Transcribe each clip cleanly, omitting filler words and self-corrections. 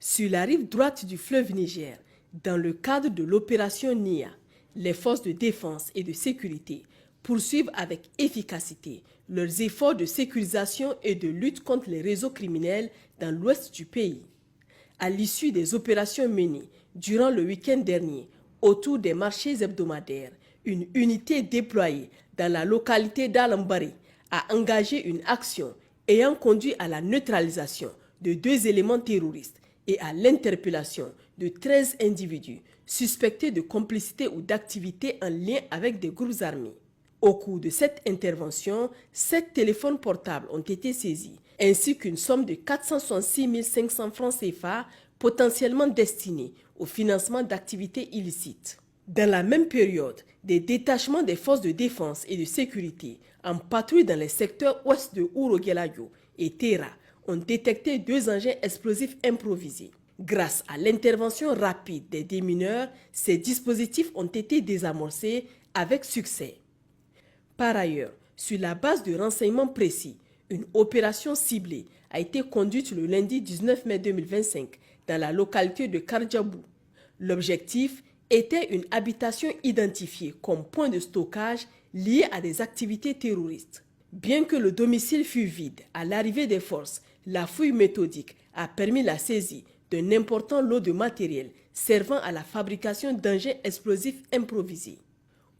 Sur la rive droite du fleuve Niger, dans le cadre de l'opération NIA, les forces de défense et de sécurité poursuivent avec efficacité leurs efforts de sécurisation et de lutte contre les réseaux criminels dans l'ouest du pays. À l'issue des opérations menées durant le week-end dernier autour des marchés hebdomadaires, une unité déployée dans la localité d'Alambari a engagé une action ayant conduit à la neutralisation de 2 éléments terroristes et à l'interpellation de 13 individus suspectés de complicité ou d'activité en lien avec des groupes armés. Au cours de cette intervention, 7 téléphones portables ont été saisis, ainsi qu'une somme de 466 500 francs CFA potentiellement destinée au financement d'activités illicites. Dans la même période, des détachements des forces de défense et de sécurité en patrouille dans les secteurs ouest de Ouro-Guélayo et Terra ont détecté 2 engins explosifs improvisés. Grâce à l'intervention rapide des démineurs, ces dispositifs ont été désamorcés avec succès. Par ailleurs, sur la base de renseignements précis, une opération ciblée a été conduite le lundi 19 mai 2025 dans la localité de Kardjabou. L'objectif était une habitation identifiée comme point de stockage lié à des activités terroristes. Bien que le domicile fût vide à l'arrivée des forces, la fouille méthodique a permis la saisie d'un important lot de matériel servant à la fabrication d'engins explosifs improvisés.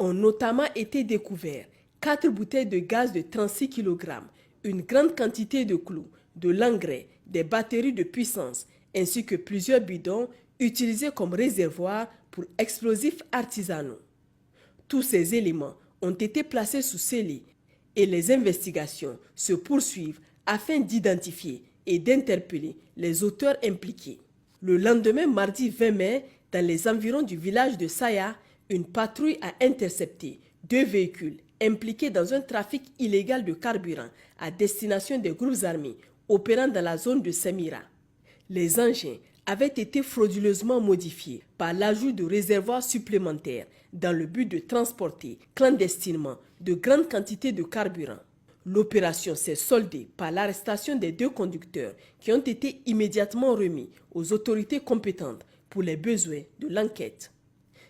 Ont notamment été découverts 4 bouteilles de gaz de 36 kg, une grande quantité de clous, de l'engrais, des batteries de puissance, ainsi que plusieurs bidons utilisés comme réservoirs pour explosifs artisanaux. Tous ces éléments ont été placés sous scellé et les investigations se poursuivent afin d'identifier et d'interpeller les auteurs impliqués. Le lendemain, mardi 20 mai, dans les environs du village de Saya, une patrouille a intercepté 2 véhicules impliqués dans un trafic illégal de carburant à destination des groupes armés opérant dans la zone de Semira. Les engins avaient été frauduleusement modifiés par l'ajout de réservoirs supplémentaires dans le but de transporter clandestinement de grandes quantités de carburant. L'opération s'est soldée par l'arrestation des 2 conducteurs qui ont été immédiatement remis aux autorités compétentes pour les besoins de l'enquête.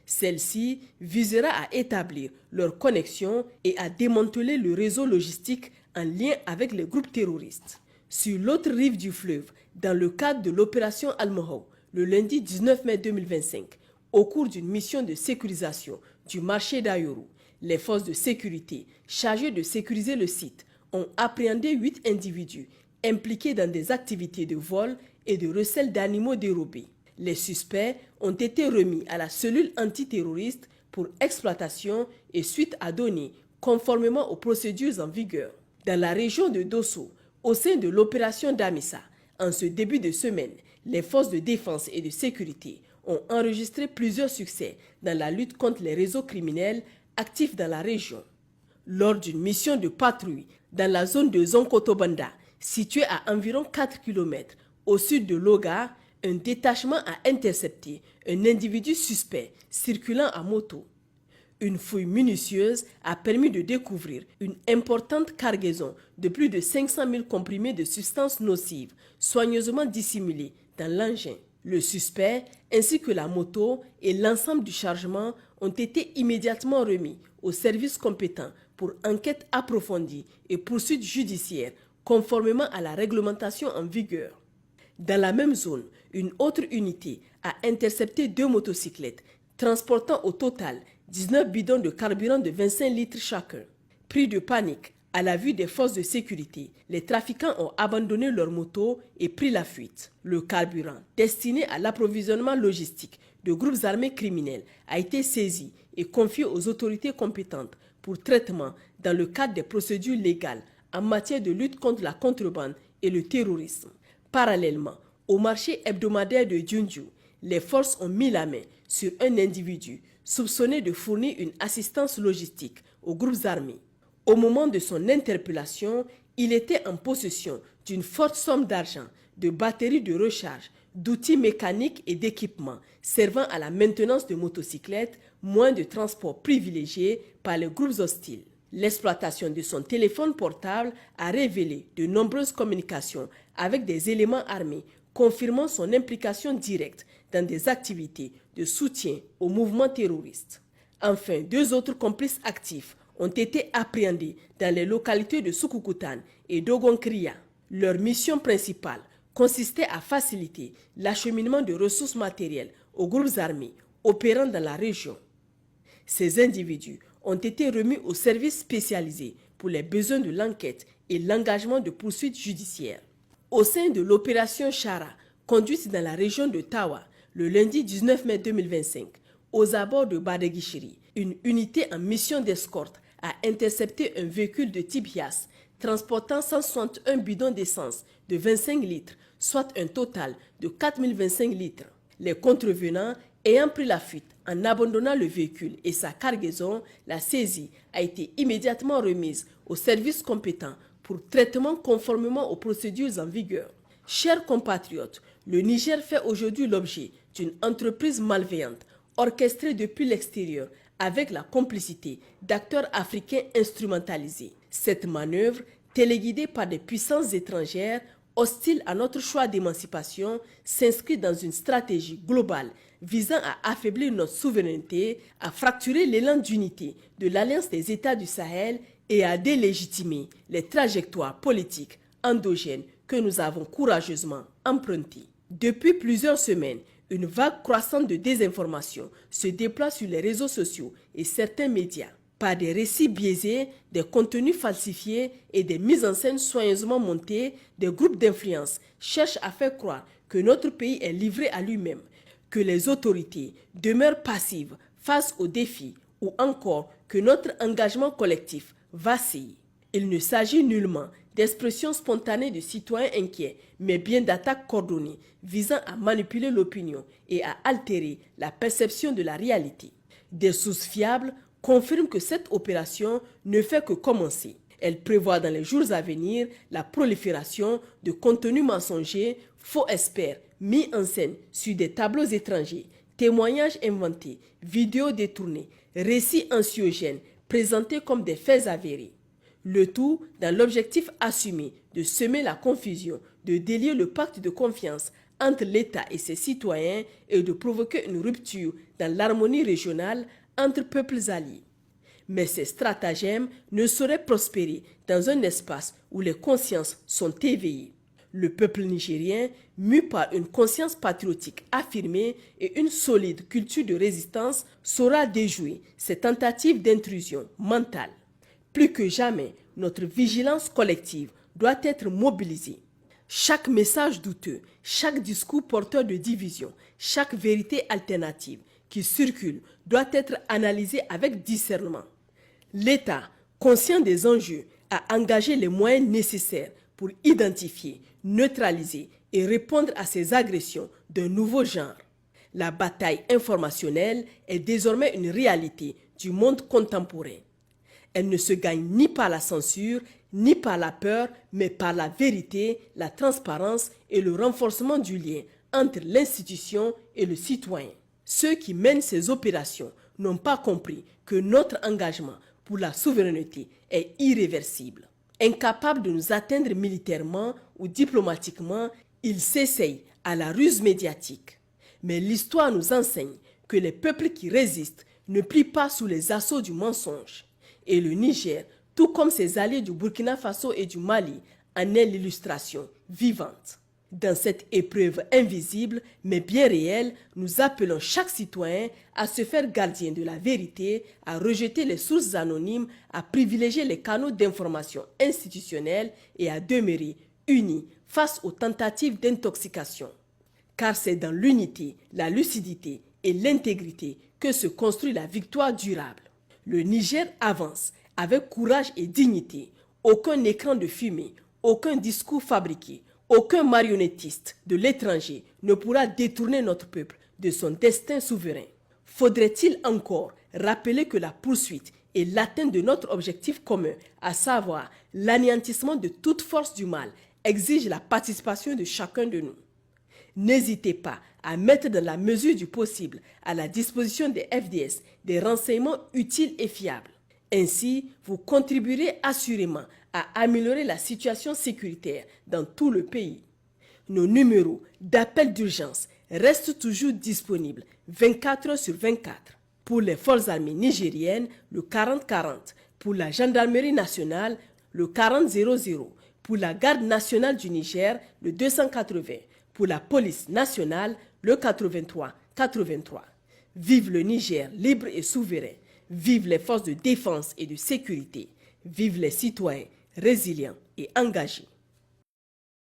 Celle-ci visera à établir leur connexion et à démanteler le réseau logistique en lien avec les groupes terroristes. Sur l'autre rive du fleuve, dans le cadre de l'opération Al-Mohou, le lundi 19 mai 2025, au cours d'une mission de sécurisation du marché d'Ayoru, les forces de sécurité chargées de sécuriser le site ont appréhendé 8 individus impliqués dans des activités de vol et de recel d'animaux dérobés. Les suspects ont été remis à la cellule antiterroriste pour exploitation et suite à donner conformément aux procédures en vigueur. Dans la région de Dosso, au sein de l'opération Damissa, en ce début de semaine, les forces de défense et de sécurité ont enregistré plusieurs succès dans la lutte contre les réseaux criminels actifs dans la région. Lors d'une mission de patrouille dans la zone de Zonkotobanda, située à environ 4 km au sud de Loga, un détachement a intercepté un individu suspect circulant à moto. Une fouille minutieuse a permis de découvrir une importante cargaison de plus de 500 000 comprimés de substances nocives soigneusement dissimulés dans l'engin. Le suspect ainsi que la moto et l'ensemble du chargement ont été immédiatement remis aux services compétents pour enquête approfondie et poursuite judiciaire conformément à la réglementation en vigueur. Dans la même zone, une autre unité a intercepté 2 motocyclettes transportant au total 19 bidons de carburant de 25 litres chacun. Pris de panique à la vue des forces de sécurité, les trafiquants ont abandonné leurs motos et pris la fuite. Le carburant, destiné à l'approvisionnement logistique de groupes armés criminels, a été saisi et confié aux autorités compétentes pour traitement dans le cadre des procédures légales en matière de lutte contre la contrebande et le terrorisme. Parallèlement, au marché hebdomadaire de Djundju, les forces ont mis la main sur un individu soupçonné de fournir une assistance logistique aux groupes armés. Au moment de son interpellation, il était en possession d'une forte somme d'argent, de batteries de recharge, d'outils mécaniques et d'équipements servant à la maintenance de motocyclettes, moyens de transport privilégiés par les groupes hostiles. L'exploitation de son téléphone portable a révélé de nombreuses communications avec des éléments armés confirmant son implication directe dans des activités de soutien au mouvement terroriste. Enfin, 2 autres complices actifs ont été appréhendés dans les localités de Sukukutan et Dogonkria. Leur mission principale consistait à faciliter l'acheminement de ressources matérielles aux groupes armés opérant dans la région. Ces individus ont été remis aux services spécialisés pour les besoins de l'enquête et l'engagement de poursuites judiciaires. Au sein de l'opération Chara, conduite dans la région de Tawa, le lundi 19 mai 2025, aux abords de Badegishiri, une unité en mission d'escorte a intercepté un véhicule de type Hiace transportant 161 bidons d'essence de 25 litres, soit un total de 4025 litres. Les contrevenants ayant pris la fuite en abandonnant le véhicule et sa cargaison, la saisie a été immédiatement remise aux services compétents pour traitement conformément aux procédures en vigueur. Chers compatriotes, le Niger fait aujourd'hui l'objet d'une entreprise malveillante orchestrée depuis l'extérieur avec la complicité d'acteurs africains instrumentalisés. Cette manœuvre, téléguidée par des puissances étrangères hostiles à notre choix d'émancipation, s'inscrit dans une stratégie globale visant à affaiblir notre souveraineté, à fracturer l'élan d'unité de l'Alliance des États du Sahel et à délégitimer les trajectoires politiques endogènes que nous avons courageusement empruntées. Depuis plusieurs semaines, une vague croissante de désinformation se déploie sur les réseaux sociaux et certains médias. Par des récits biaisés, des contenus falsifiés et des mises en scène soigneusement montées, des groupes d'influence cherchent à faire croire que notre pays est livré à lui-même, que les autorités demeurent passives face aux défis ou encore que notre engagement collectif vacille. Il ne s'agit nullement d'expressions spontanées de citoyens inquiets, mais bien d'attaques coordonnées visant à manipuler l'opinion et à altérer la perception de la réalité. Des sources fiables confirment que cette opération ne fait que commencer. Elle prévoit dans les jours à venir la prolifération de contenus mensongers, faux experts mis en scène sur des tableaux étrangers, témoignages inventés, vidéos détournées, récits anxiogènes présentés comme des faits avérés. Le tout dans l'objectif assumé de semer la confusion, de délier le pacte de confiance entre l'État et ses citoyens et de provoquer une rupture dans l'harmonie régionale entre peuples alliés. Mais ces stratagèmes ne sauraient prospérer dans un espace où les consciences sont éveillées. Le peuple nigérien, mu par une conscience patriotique affirmée et une solide culture de résistance, saura déjouer ces tentatives d'intrusion mentale. Plus que jamais, notre vigilance collective doit être mobilisée. Chaque message douteux, chaque discours porteur de division, chaque vérité alternative qui circule doit être analysé avec discernement. L'État, conscient des enjeux, a engagé les moyens nécessaires pour identifier, neutraliser et répondre à ces agressions d'un nouveau genre. La bataille informationnelle est désormais une réalité du monde contemporain. Elle ne se gagne ni par la censure, ni par la peur, mais par la vérité, la transparence et le renforcement du lien entre l'institution et le citoyen. Ceux qui mènent ces opérations n'ont pas compris que notre engagement pour la souveraineté est irréversible. Incapables de nous atteindre militairement ou diplomatiquement, ils s'essayent à la ruse médiatique. Mais l'histoire nous enseigne que les peuples qui résistent ne plient pas sous les assauts du mensonge. Et le Niger, tout comme ses alliés du Burkina Faso et du Mali, en est l'illustration vivante. Dans cette épreuve invisible mais bien réelle, nous appelons chaque citoyen à se faire gardien de la vérité, à rejeter les sources anonymes, à privilégier les canaux d'information institutionnels et à demeurer unis face aux tentatives d'intoxication. Car c'est dans l'unité, la lucidité et l'intégrité que se construit la victoire durable. Le Niger avance avec courage et dignité. Aucun écran de fumée, aucun discours fabriqué, aucun marionnettiste de l'étranger ne pourra détourner notre peuple de son destin souverain. Faudrait-il encore rappeler que la poursuite et l'atteinte de notre objectif commun, à savoir l'anéantissement de toute force du mal, exige la participation de chacun de nous. N'hésitez pas à mettre dans la mesure du possible à la disposition des FDS des renseignements utiles et fiables. Ainsi, vous contribuerez assurément à améliorer la situation sécuritaire dans tout le pays. nos numéros d'appel d'urgence restent toujours disponibles 24 heures sur 24. Pour les forces armées nigériennes, le 40-40. Pour la gendarmerie nationale, le 40-00. Pour la garde nationale du Niger, le 280. Pour la police nationale, le 83-83. Vive le Niger libre et souverain. Vive les forces de défense et de sécurité. Vive les citoyens résilients et engagés.